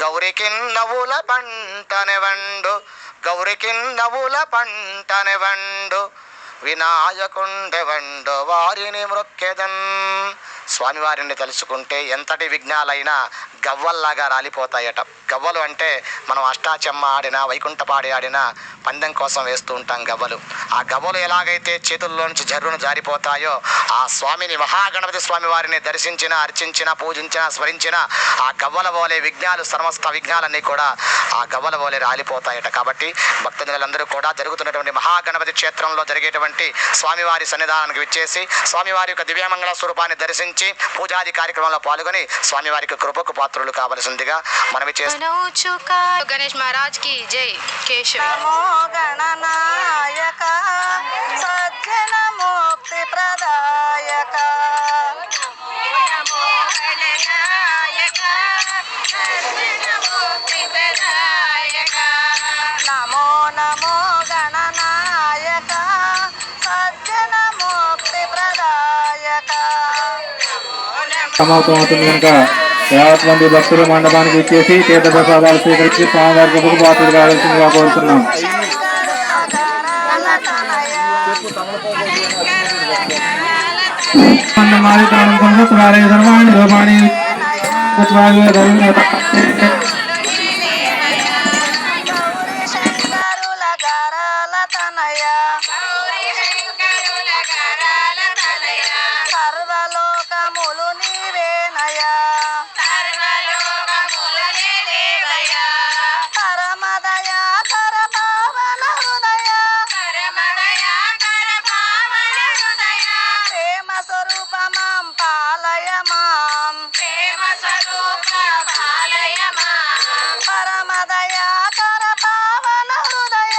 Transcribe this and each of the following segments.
గౌరికి నవ్వుల పంటనివండు, గౌరికి నవ్వుల పంటనివండు, వినాయకుండెవండు వారిని మృక్కెదన్. స్వామివారిని తలుచుకుంటే ఎంతటి విఘ్నాలైనా గవ్వల్లాగా రాలిపోతాయట. గవ్వలు అంటే మనం అష్టాచెమ్మ ఆడినా, వైకుంఠపాడి ఆడినా పందెం కోసం వేస్తూ ఉంటాం గవ్వలు. ఆ గవ్వలు ఎలాగైతే చేతుల్లోంచి జర్రును జారిపోతాయో, ఆ స్వామిని, మహాగణపతి స్వామి వారిని దర్శించిన, అర్చించిన, పూజించిన, స్మరించిన ఆ గవ్వల వోలే విఘ్నాలు, సమస్త విఘ్నాలన్నీ కూడా ఆ గవ్వల వోలే రాలిపోతాయట. కాబట్టి భక్తులందరూ కూడా జరుగుతున్నటువంటి మహాగణపతి క్షేత్రంలో జరిగేటువంటి స్వామివారి సన్నిధానానికి విచ్చేసి స్వామివారి యొక్క దివ్యమంగళ స్వరూపాన్ని దర్శించి పూజాది కార్యక్రమంలో పాల్గొని స్వామివారికి కృపకు పాత్రులు కావలసిందిగా మనవి చేస్తున్నాం. గణేష్ మహారాజ్ కి జై. కేశవ నమో గణనాయక సజ్జన ముక్తి ప్రదాయక, నమో గణనాయక సజ్జన ముక్తి ప్రదాయక, నమో నమో గణనాయక సజ్జన ముక్తి ప్రదాయక. సమాప్తమవుతుంది కనుక 50 మంది భక్తులు మండపానికి ఇచ్చేసి తీర్థ ప్రసాదాలు స్వీకరించి స్వామివారి కృపకు పాత్రలు కావాల్సిందిగా కోరుతున్నాం. సర్వలోకములు నీవేనయా, పరమదయా కర పావన హృదయ, ప్రేమ స్వరూప మాం పాలయ మాం, పరమదయా కర పావన హృదయ,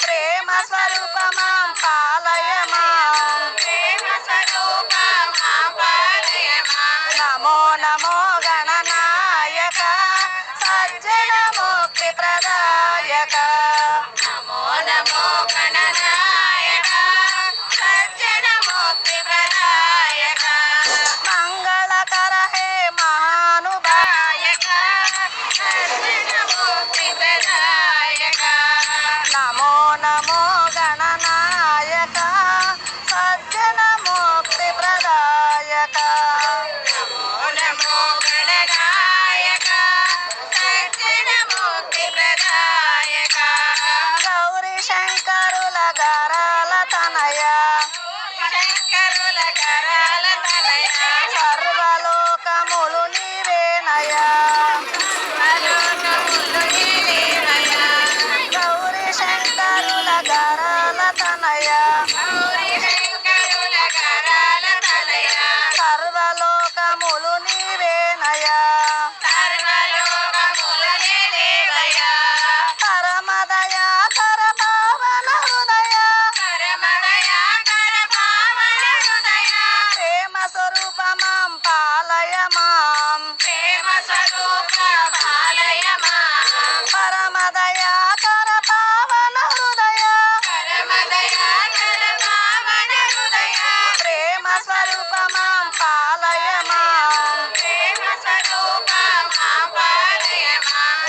ప్రేమ స్వరూప మాం పాలయ మాం, నమో నమో గణనాయక సజ్జన ముక్తి ప్రదాయక, నమో నమో గణనాయక సజ్జన ముక్తి ప్రదాయక, మంగళకర హే మహానుభాయక సజ్జన ముక్తి ప్రదాయక, నమో నమో గణనాయక సజ్జన ముక్తి ప్రదాయక, నమో నమో గణనాయక సజ్జన ముక్తి ప్రదాయక, గౌరీ శంకరుల గరాల తనయ, సర్వలోకములు నీవేనయా, గౌరీ శంకరుల గరాల తనయ, సర్వలోకములు నీవేనయా, పరమదయా కర పావన హృదయ, ప్రేమ స్వరూప మాం పాలయ మాం, పరమదయా కర పావన హృదయ, ప్రేమ స్వరూప మాం పాలయ మాం,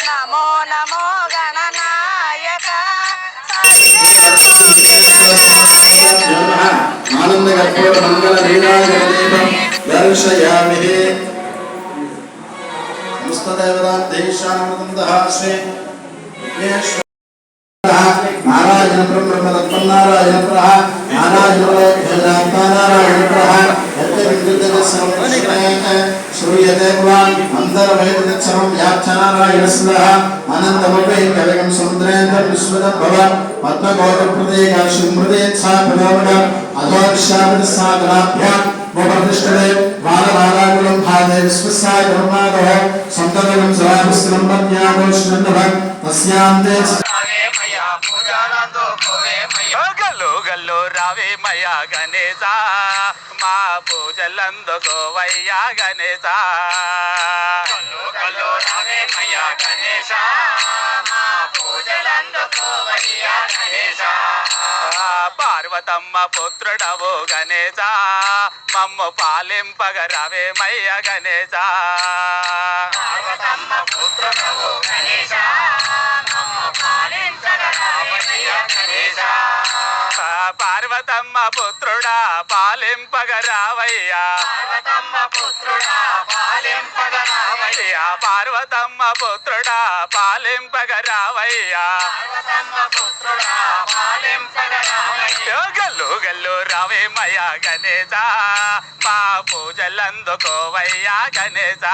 నమో నమో గణనాయక ఆనంద కర్పూర మంగళ నీరాజనం దర్శయామి. నారాయణ బ్రహ్మనారాయణ శ్రూయతే అంతర్వేదం వ్యాఖ్యానారాయణ అనంతమపై కలగం సముద్రేంద్ర విశ్వద భవ పద్మగోడ ప్రదేక శృమృదేచ్ఛాపనోడ అధోర్షావతి సాగరాభ్యాం ఉపప్రతిష్ఠతే బాలబాలాకులం భాదే విశ్వసాయ బ్రహ్మాదః సంతతం సరాభిస్తం పద్యాదోష్ణందః తస్యాంతే గల్లు గల్లు రావే మయా గణేశ, మా పూజలందుకోవయ్యా గణేశ. గల్లు గల్లు రావే మయా గణేశ, మా పూజలందుకోవయ్యా గణేశ పార్వతమ్మ పుత్రుడవు గణేశ మమ్ము పాలింపగ రవేమయ్య గణేశ పార్వతమ్మ పుత్రుడవు గణేశ మమ్ము పాలించగ రవేమయ్య గణేశ పార్వతమ్మ పుత్రుడా పాలింపగ రావయ్యా పార్వతమ్మ పుత్రుడా పాలింపగ రావయ్యా పార్వతమ్మ పుత్రుడా పాలింపగ రావయ్యా పార్వతమ్మ పుత్రుడా పాలింపగ రావయ్యా గల్లు గల్లు రావేమయ్య గణేశ మా పూజలందుకోవయ్యా గణేశ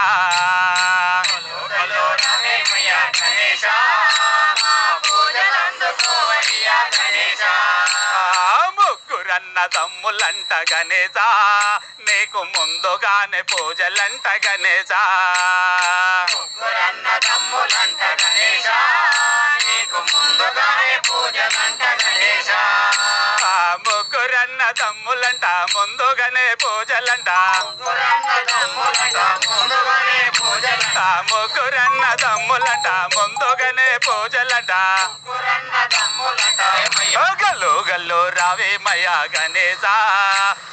గల్లు రావేమయ్య గణేశ మా పూజలందుకోవయ్యా గణేశ ముగ్గురన్న తమ్ములంట గణేశ నీకు ముందుగానే పూజలంట గణేశ ముగ్గురన్న తమ్ములంట గణేశ నీకు ముందుగానే పూజలంట గణేశ ముగ్గురన్న తమ్ములంట ముందుగానే పూజలంట ముగ్గురన్న తమ్ములంట ముందుగానే పూజలంట ముగ్గురన్న తమ్ములంట ముందుగానే పూజలంట ముగ్గురన్న తమ్ములంట గల్లు గల్లు రావేమయ్య గణేశ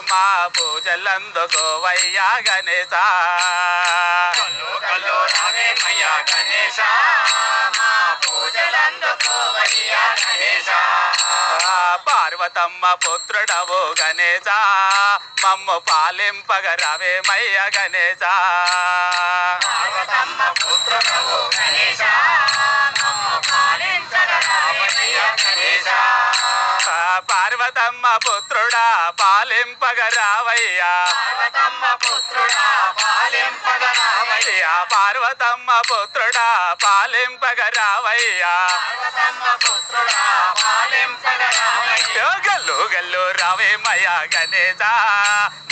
మా పూజలందుకోవయ్యా గణేశ గల్లు గల్లు రావేమయ్య గణేశ మా పూజలందుకోవయ్యా గణేశ పార్వతమ్మ పుత్రుడవు గణేశ మమ్ము పాలింపగ రవేమయ్య గణేశ పార్వతమ్మ పుత్రుడవు గణేశ మమ్ము పాలించగ రవేమయ్య గణేశ పార్వతమ్మ పుత్రుడా పాలింపగ రావయ్యా పార్వతమ్మ పుత్రుడా పాలింపగ రావయ్యా పార్వతమ్మ పుత్రుడా పాలింపగ రావయ్యా పార్వతమ్మ పుత్రుడా పాలింపగ రావయ్యా గల్లు గల్లు రావేమయ్య గణేశ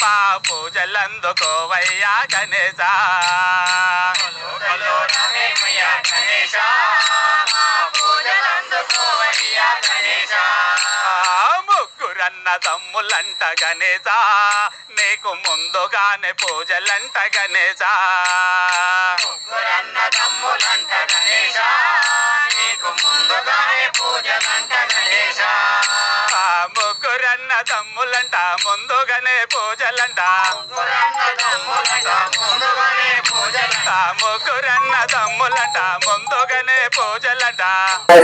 మా పూజలందుకోవయ్యా గణేశ గల్లు గల్లు రావేమయ్య గణేశ మా పూజలందుకోవయ్యా గణేశ ముగ్గురన్న తమ్ములంట గణేశ నీకు ముందుగానే పూజలంట గణేశ ముగ్గురన్న తమ్ములంట గణేశ నీకు ముందుగానే పూజలంట గణేశ ముగ్గురన్న తమ్ములంట ముందుగానే పూజలంట ముగ్గురన్న తమ్ములంట ముందుగానే పూజలంట ముగ్గురన్న తమ్ములంట ముందుగానే పూజలంట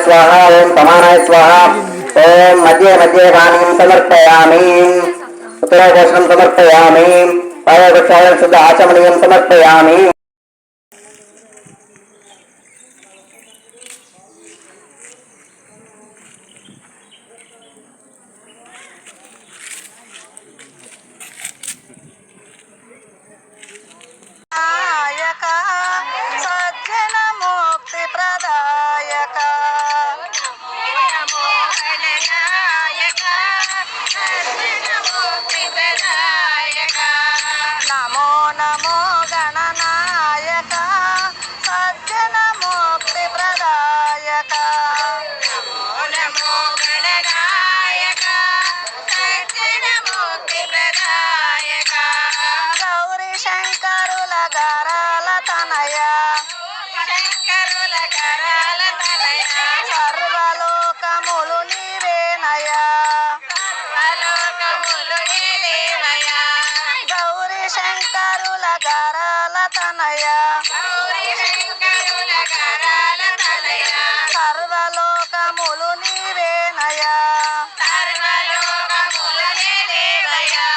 स्वाहा ओम समानाय स्वाहा ओम मध्ये मध्ये वाणीं समर्पयामि उत्तरादर्शनं समर्पयामि पादप्रक्षालनं शुद्ध आचमनीयं समर्पयामि నాయక సజ్జన ముక్తి ప్రదాయక నమో గణనాయక సజ్జన ముక్తి ప్రదాయక నమో నమో గణనాయక సజ్జన ముక్తి ప్రదాయక నమో గణనాయక సజ్జన ముక్తి ప్రదాయక గౌరీ శంకరుల గరాల తనయ శంకరుల కరాల తనయ సర్వలోకములు నీవేనయా సర్వలోకములు నీవేమయా గౌరీ శంకరుల గరాల తనయ గౌరీ శంకరుల కరాల తనయ సర్వలోకములు నీవేనయా సర్వలోకములు నీవేమయా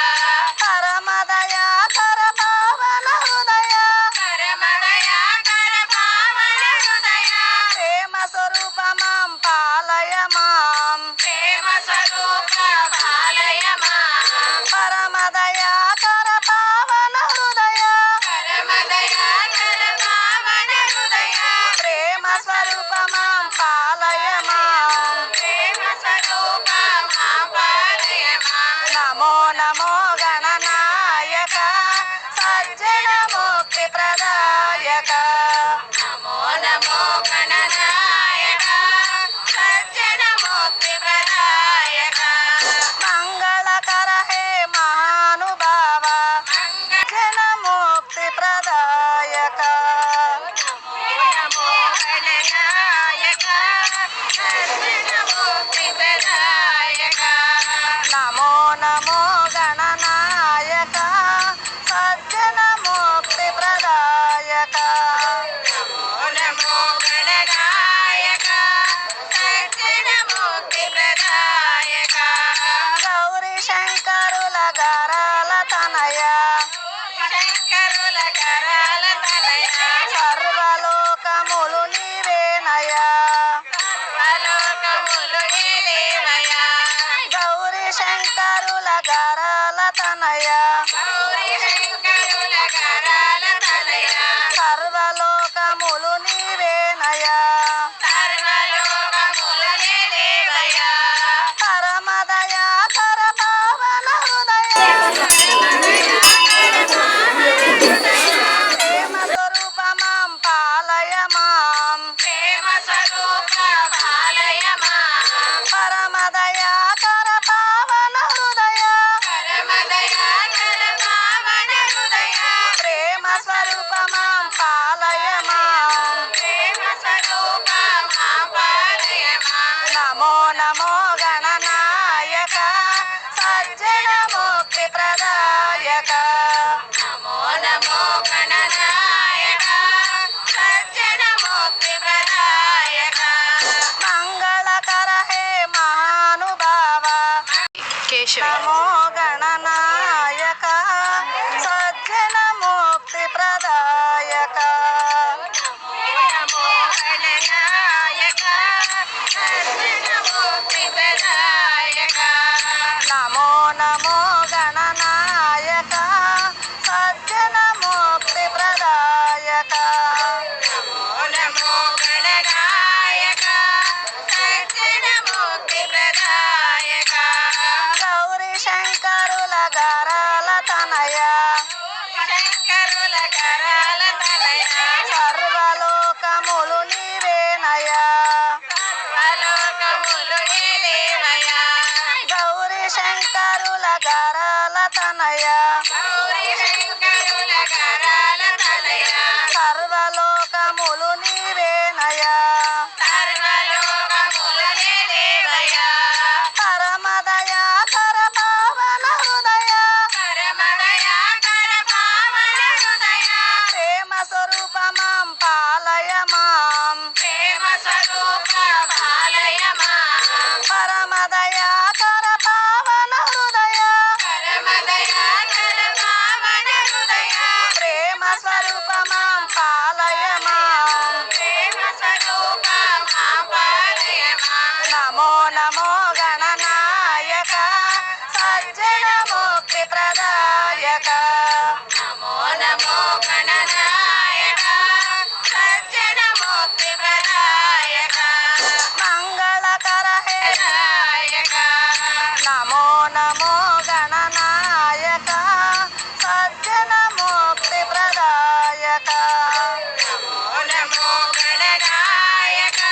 పరమదయా కర పావన హృదయ పరమదయాకర పావన హృదయ ప్రేమ స్వరూప మాం పాలయ మాం ప్రేమ స్వరూప పాలయ మాం పరమదయా కర పావన హృదయ పరమదయాకర పావన హృదయ ప్రేమ కరాల తనయ సర్వలోకములు నీవేనయా సర్వలోకములు నీవేనయా గౌరీ శంకరుల గరాల తనయ గౌరీ శంకరుల గరాల తనయ సర్వలోకములు నీవేనయా సర్వలోకములు నీవేనయా పరమదయా కర పావన హృదయ ప్రేమ స్వరూపమాం పాలయ మాం ప్రేమ స్వరూప పాలయ మాం పరమదయా కర పావన హృదయ పరమదయా కర పావన హృదయ ప్రేమ స్వరూపమాం పాలయ మాం ప్రేమ స్వరూప మాం పాలయ మాం నమో నమో గణనాయక సజ్జన ముక్తి ప్రదాయక నమో నమో గణనాయక సజ్జన ముక్తి ప్రదాయక మంగళకర హే మహానుభావ కేశవ నమో గణనాయక సజ్జన ముక్తి ప్రదాయక నమో గణనాయక సజ్జన ముక్తి ప్రదాయక నమో నమో గణనాయక సజ్జన ముక్తి ప్రదాయక నమో నమో గణనాయక సజ్జన ముక్తి ప్రదాయక గౌరీ శంకరుల గరాల తనయ శంకరుల గరాల తనయ సర్వలోకములు నీవేనయా సర్వలోకములు నీవేనయా గౌరీ శంకరుల గరాల తనయ గౌరీ శంకరుల గరాల తనయ సర్వలోకములు నీవేనయా సర్వలోకములు నీవేనయా పరమదయా కర పావన హృదయ పరమదయా కర పావన హృదయ ప్రేమ స్వరూపమాం పాలయ మాం ప్రేమ స్వరూప పాలయ మాం పరమదయా కర పావన హృదయ పరమదయా కర పావన హృదయ ప్రేమ స్వరూపమాం పాలయ మాం ప్రేమ స్వరూప మాం పాలయ మాం నమో నమో గణనాయక సజ్జన ముక్తి ప్రదాయక నమో నమో గణనాయక సజ్జన ముక్తి ప్రదాయక మంగళకర హే నాయక నమో నమో గణనాయక సజ్జన ముక్తి ప్రదాయక నమో నమో గణనాయక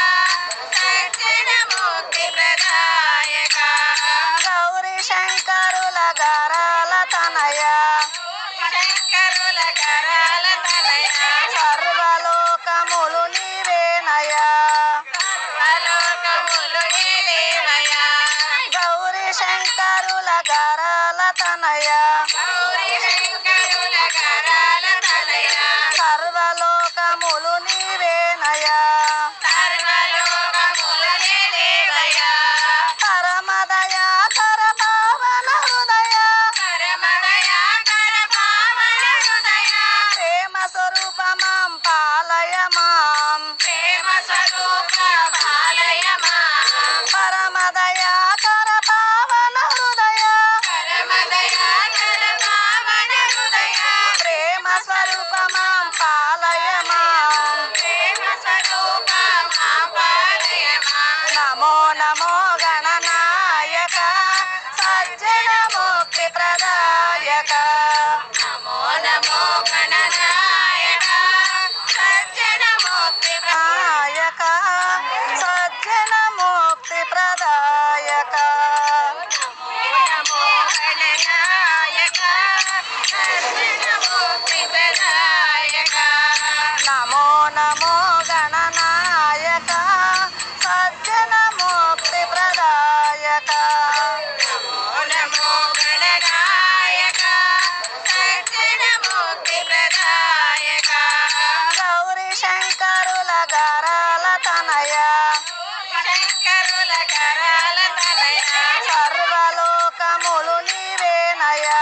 సజ్జన ముక్తి ప్రదాయక గౌరీ శంకరుల గరాల తనయ శంకరుల గరాల తనయ సర్వలోకములు నీవేనయా సర్వలోకములు నీవేనయా గౌరీ శంకరుల గరాల తనయ గౌరీ శంకరుల గరాల తనయ సర్వలోకములు నీవేనయా సర్వలోకములు నీవేనయా పరమదయా కర పావన హృదయ పరమదయా కర పావన హృదయ ప్రేమ స్వరూపమాం పాలయ మాం ప్రేమ స్వరూప పాలయ మాం పరమదయా కర పావన హృదయ పరమదయా కర పావన హృదయ ప్రేమ స్వరూపమాం పాలయ మాం ప్రేమ స్వరూప మాం పాలయ మాం నమో నమో గణనాయక సజ్జన ముక్తి ప్రదాయక నమో నమో గణనాయక సజ్జన ముక్తి ప్రదాయక సజ్జన ముక్తి ప్రదాయక నమో నమో గణనాయక సజ్జన ముక్తి ప్రదాయక నమో నమో గణనాయక సజ్జన ముక్తి ప్రదాయక నమో నమో గణనాయక సజ్జన ముక్తి ప్రదాయక గౌరీ శంకరుల గరాల తనయ శంకరుల గరాల తనయ సర్వలోకములు నీవేనయా